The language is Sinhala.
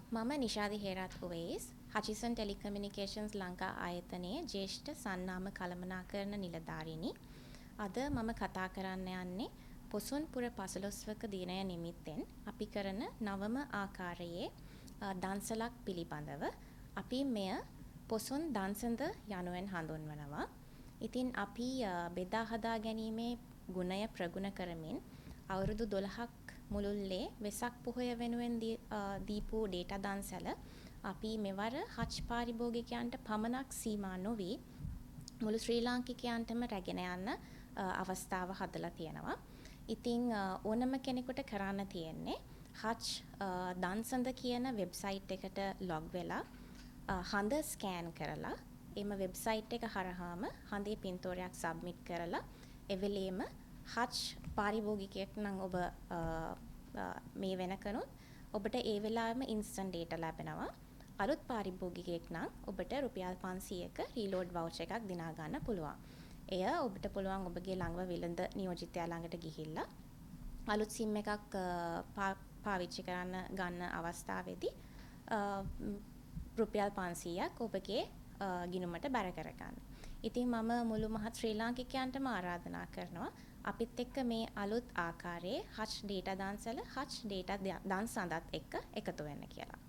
මම නිශාදි හේරත් උවේස් හචිසන් ටෙලිකමියුනිකේෂන්ස් ලංකා ආයතනයේ ජ්‍යෙෂ්ඨ සන්නාම කළමනාකරණ නිලධාරිනි. අද මම කතා කරන්න යන්නේ පොසොන්පුර පසළොස්වක දිනය නිමිත්තෙන් අපි කරන නවම ආකාරයේ දන්සලක් පිළිබඳව. අපි මෙය පොසොන් දන්සඳ යනුවෙන් හඳුන්වනවා. ඉතින් අපි බෙදා හදා ගැනීමේ ගුණය ප්‍රගුණ කරමින් අවුරුදු 12ක් මුළුල්ලේ වෙසක් පොහොය වෙනුවෙන් දීපු ඩේටා දන්සැල අපි මෙවර හජ් පාරිභෝගිකයන්ට පමණක් සීමා නොවි මුළු ශ්‍රී ලාංකිකයන්ටම රැගෙන යන්න අවස්ථාව හදලා තියෙනවා. ඉතින් ඕනම කෙනෙකුට කරන්න තියෙන්නේ හජ් දන්සඳ කියන වෙබ්සයිට් එකට ලොග් වෙලා හඳ ස්කෑන් කරලා එම වෙබ්සයිට් එක හරහාම හඳේ පින්තූරයක් සබ්මිට් කරලා එවෙලේම හජ් පාරිභෝගිකයෙක් නම් ඔබ මේ වෙනකනුත් ඔබට ඒ වෙලාවෙම ඉන්ස්ටන්ට් ඩේටා ලැබෙනවා. අලුත් පාරිභෝගිකයෙක් නම් ඔබට රුපියල් 500ක රීලෝඩ් වවුචර් එකක් දිනා ගන්න පුළුවන්. එය ඔබට පුළුවන් ඔබගේ ළඟව විලඳ නියෝජිතයා ළඟට ගිහිල්ලා අලුත් සිම් එකක් පාවිච්චි කරන්න ගන්න අවස්ථාවේදී රුපියල් 500ක් ඔබගේ ගිණුමට බැර කරගන්න. ඉතින් මම මුළු මහත් ශ්‍රී ලාංකිකයන්ටම ආරාධනා කරනවා අපිත් එක්ක මේ අලුත් ආකාරයේ හජ් ඩේටා දන්සල හජ් ඩේටා දන්සඳත් එක්ක එකතු වෙන්න කියලා.